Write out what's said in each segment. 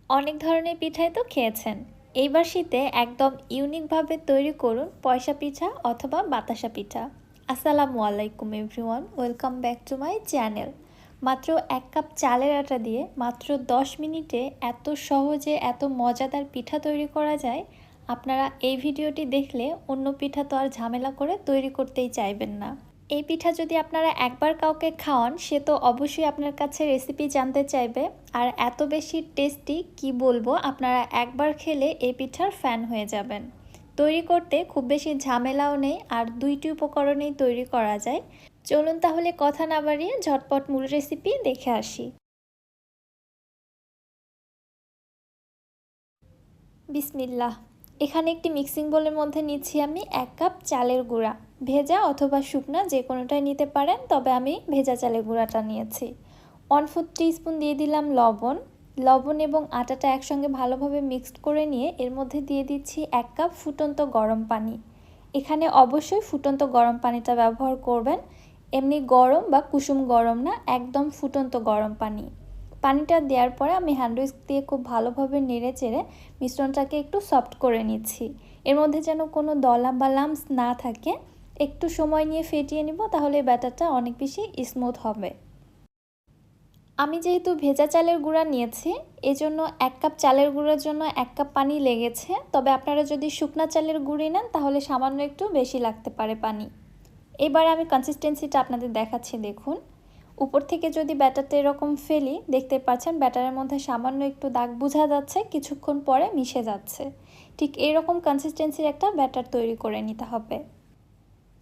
অনেক ধরনের পিঠাই তো খেয়েছেন। এইবার শীতে একদম ইউনিকভাবে তৈরি করুন পয়সা পিঠা অথবা বাতাসা পিঠা। আসসালামু আলাইকুম everyone, welcome back to my channel. মাত্র 1 কাপ চালের আটা দিয়ে মাত্র 10 মিনিটে এত সহজে এত মজাদার পিঠা তৈরি করা যায়। আপনারা এই ভিডিওটি দেখলে অন্য পিঠা তো আর ঝামেলা করে তৈরি করতেই চাইবেন না। এই পিঠা যদি আপনারা একবার কাউকে খাওয়ান, সে তো অবশ্যই আপনার কাছে রেসিপি জানতে চাইবে। আর এত বেশি টেস্টি কি বলবো, আপনারা একবার খেলে এই পিঠার ফ্যান হয়ে যাবেন। তৈরি করতে খুব বেশি ঝামেলাও নেই, আর 2টি উপকরণেই তৈরি করা যায়। চলুন তাহলে কথা না বাড়িয়ে ঝটপট মূল রেসিপি দেখে আসি। বিসমিল্লাহ। এখানে একটি মিক্সিং বোলের মধ্যে নিচ্ছি আমি 1 কাপ চালের গুঁড়া। ভেজা অথবা শুকনা যে কোনোটাই নিতে পারেন, তবে আমি ভেজা চালের গুঁড়াটা নিয়েছি। 1/4 টিস্পুন দিয়ে দিলাম লবণ। লবণ এবং আটাটা একসঙ্গে ভালোভাবে মিক্সড করে নিয়ে এর মধ্যে দিয়ে দিচ্ছি 1 কাপ ফুটন্ত গরম পানি। এখানে অবশ্যই ফুটন্ত গরম পানিটা ব্যবহার করবেন, এমনি গরম বা কুসুম গরম না, একদম ফুটন্ত গরম পানি। পানিটা দেওয়ার পরে আমি হ্যান্ড উইস্ক দিয়ে খুব ভালোভাবে নেড়ে চেড়ে মিশ্রণটাকে একটু সফট করে নিচ্ছি। এর মধ্যে যেন কোনো দলা বা লাম্পস না থাকে। একটু সময় নিয়ে ফেটিয়ে নিব, তাহলে ব্যাটারটা অনেক বেশি স্মুথ হবে। আমি যেহেতু ভেজা চালের গুঁড়া নিয়েছি, এজন্য 1 কাপ চালের গুঁড়ার জন্য 1 কাপ পানি লেগেছে। তবে আপনারা যদি শুকনা চালের গুঁড়ি নেন তাহলে সামান্য একটু বেশি লাগতে পারে পানি। এবার আমি কনসিস্টেন্সিটা আপনাদের দেখাচ্ছি, দেখুন। উপর থেকে যদি ব্যাটারটা এরকম ফেলি, দেখতে পাচ্ছেন ব্যাটারের মধ্যে সামান্য একটু দাগ বোঝা যাচ্ছে, কিছুক্ষণ পরে মিশে যাচ্ছে। ঠিক এরকম কনসিস্টেন্সির একটা ব্যাটার তৈরি করে নিতে হবে।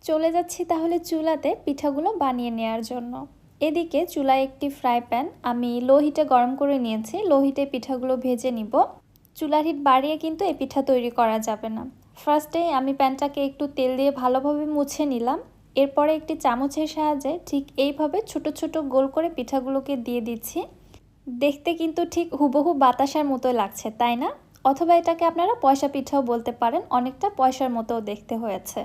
চলে যাচ্ছি তাহলে চুলাতে পিঠাগুলো বানিয়ে নেওয়ার জন্য। এদিকে চুলায় একটি ফ্রাই প্যান আমি লো হিটে গরম করে নিয়েছি। লো হিটে পিঠাগুলো ভেজে নিব। চুলার হিট বাড়িয়ে কিন্তু এই পিঠা তৈরি করা যাবে না। ফার্স্টে আমি প্যানটাকে একটু তেল দিয়ে ভালোভাবে মুছে নিলাম। এরপরে একটি চামচের সাহায্যে ঠিক এইভাবে ছোট ছোট গোল করে পিঠাগুলোকে দিয়ে দিচ্ছি। দেখতে কিন্তু ঠিক হুবহু বাতাসার মতো লাগছে, তাই না? অথবা এটাকে আপনারা পয়সা পিঠাও বলতে পারেন, অনেকটা পয়সার মতো দেখতে হয়েছে।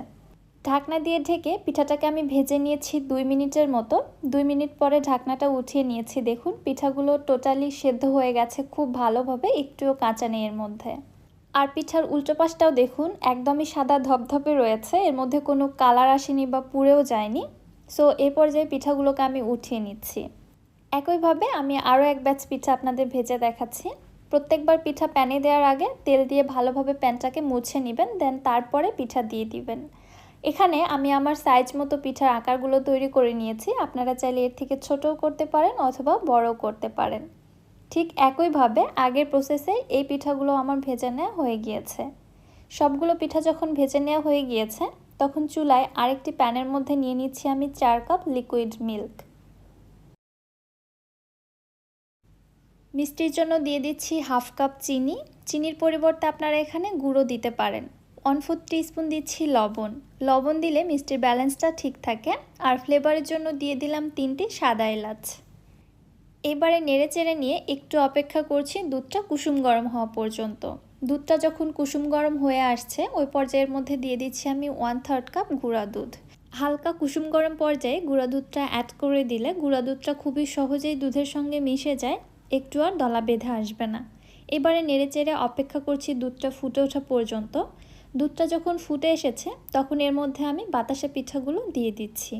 ঢাকনা দিয়ে ঢেকে পিঠাটাকে আমি ভেজে নিয়েছি 2 মিনিটের মতো। 2 মিনিট পরে ঢাকনাটা উঠিয়ে নিয়েছি। দেখুন পিঠাগুলো টোটালি সেদ্ধ হয়ে গেছে খুব ভালোভাবে, একটুও কাঁচা নেই এর মধ্যে। আর পিঠার উল্টো পাশটাও দেখুন, একদমই সাদা ধপধপে রয়েছে, এর মধ্যে কোনো কালার আসেনি বা পুড়েও যায়নি। সো এই পর্যায়ে পিঠাগুলোকে আমি উঠিয়ে নিচ্ছি। একইভাবে আমি আরও এক ব্যাচ পিঠা আপনাদের ভেজে দেখাচ্ছি। প্রত্যেকবার পিঠা প্যানে দেওয়ার আগে তেল দিয়ে ভালোভাবে প্যানটাকে মুছে নেবেন, দেন তারপরে পিঠা দিয়ে দিবেন। এখানে আমি আমার সাইজ মতো পিঠার আকারগুলো তৈরি করে নিয়েছি। আপনারা চাইলে এর থেকে ছোটও করতে পারেন অথবা বড়ও করতে পারেন। ঠিক একইভাবে আগের প্রসেসে এই পিঠাগুলো আমার ভেজে নেওয়া হয়ে গিয়েছে। সবগুলো পিঠা যখন ভেজে নেওয়া হয়ে গিয়েছে, তখন চুলায় আরেকটি প্যানের মধ্যে নিয়ে নিচ্ছি আমি 4 কাপ লিকুইড মিল্ক। মিষ্টির জন্য দিয়ে দিচ্ছি 1/2 কাপ চিনি। চিনির পরিবর্তে আপনারা এখানে গুঁড়ো দিতে পারেন। 1/4 টিস্পুন দিচ্ছি লবণ। লবণ দিলে মিষ্টির ব্যালেন্সটা ঠিক থাকে। আর ফ্লেভারের জন্য দিয়ে দিলাম 3টি সাদা এলাচ। এবারে নেড়ে চেড়ে নিয়ে একটু অপেক্ষা করছি দুধটা কুসুম গরম হওয়া পর্যন্ত। দুধটা যখন কুসুম গরম হয়ে আসছে, ওই পর্যায়ের মধ্যে দিয়ে দিচ্ছি আমি 1/3 কাপ গুঁড়া দুধ। হালকা কুসুম গরম পর্যায়ে গুঁড়া দুধটা অ্যাড করে দিলে গুঁড়া দুধটা খুবই সহজেই দুধের সঙ্গে মিশে যায়, একটু আর দলা বেঁধে আসবে না। এবারে নেড়ে চেড়ে অপেক্ষা করছি দুধটা ফুটে ওঠা পর্যন্ত। দুধটা যখন ফুটে এসেছে, তখন এর মধ্যে আমি বাতাসা পিঠাগুলো দিয়ে দিচ্ছি।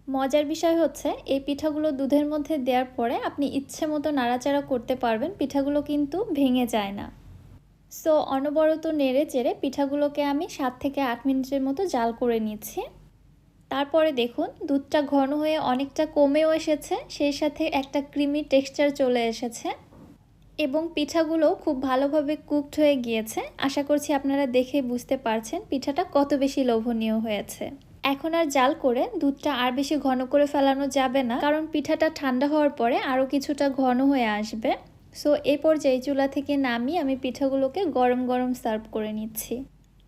মজার বিষয় হচ্ছে, এই পিঠাগুলো দুধের মধ্যে দেওয়ার পরে আপনি ইচ্ছে মতো নাড়াচাড়া করতে পারবেন, পিঠাগুলো কিন্তু ভেঙে যায় না। সো অনবরত নেড়ে চেড়ে পিঠাগুলোকে আমি 7 থেকে 8 মিনিটের মতো জাল করে নিচ্ছি। তারপরে দেখুন দুধটা ঘন হয়ে অনেকটা কমেও এসেছে, সেই সাথে একটা ক্রিমি টেক্সচার চলে এসেছে এবং পিঠাগুলো খুব ভালোভাবে কুকড হয়ে গিয়েছে। আশা করছি আপনারা দেখে বুঝতে পারছেন পিঠাটা কত বেশি লোভনীয় হয়েছে। এখন আর জাল করে দুধটা আর বেশি ঘন করে ফেলানো যাবে না, কারণ পিঠাটা ঠান্ডা হওয়ার পরে আরও কিছুটা ঘন হয়ে আসবে। সো এই পর্যায়ে চুলা থেকে নামিয়ে আমি পিঠাগুলোকে গরম গরম সার্ভ করে নিচ্ছি।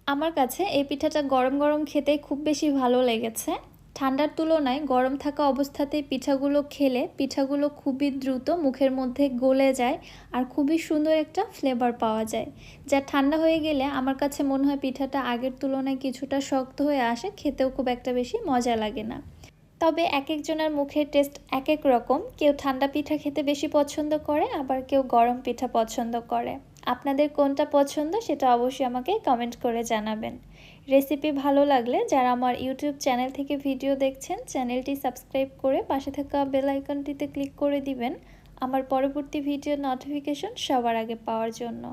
আমার কাছে এই পিঠাটা গরম গরম খেতে খুব বেশি ভালো লেগেছে। ঠান্ডার তুলনায় গরম থাকা অবস্থাতেই পিঠাগুলো খেলে পিঠাগুলো খুবই দ্রুত মুখের মধ্যে গলে যায়, আর খুবই সুন্দর একটা ফ্লেভার পাওয়া যায়। যা ঠান্ডা হয়ে গেলে আমার কাছে মনে হয় পিঠাটা আগের তুলনায় কিছুটা শক্ত হয়ে আসে, খেতেও খুব একটা বেশি মজা লাগে না। তবে এক একজনের মুখের টেস্ট এক এক রকম। কেউ ঠান্ডা পিঠা খেতে বেশি পছন্দ করে, আবার কেউ গরম পিঠা পছন্দ করে। আপনাদের কোনটা পছন্দ সেটা অবশ্যই আমাকে কমেন্ট করে জানাবেন। রেসিপি ভালো লাগলে যারা আমার ইউটিউব চ্যানেল থেকে ভিডিও দেখছেন, চ্যানেলটি সাবস্ক্রাইব করে পাশে থাকা বেল আইকনটিতে ক্লিক করে দিবেন আমার পরবর্তী ভিডিওর নোটিফিকেশন সবার আগে পাওয়ার জন্য।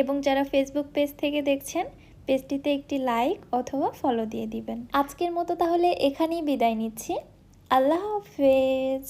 এবং যারা ফেসবুক পেজ থেকে দেখছেন, পেজটিতে একটি লাইক অথবা ফলো দিয়ে দিবেন। আজকের মতো তাহলে এখানেই বিদায় নিচ্ছি। আল্লাহ হাফেজ।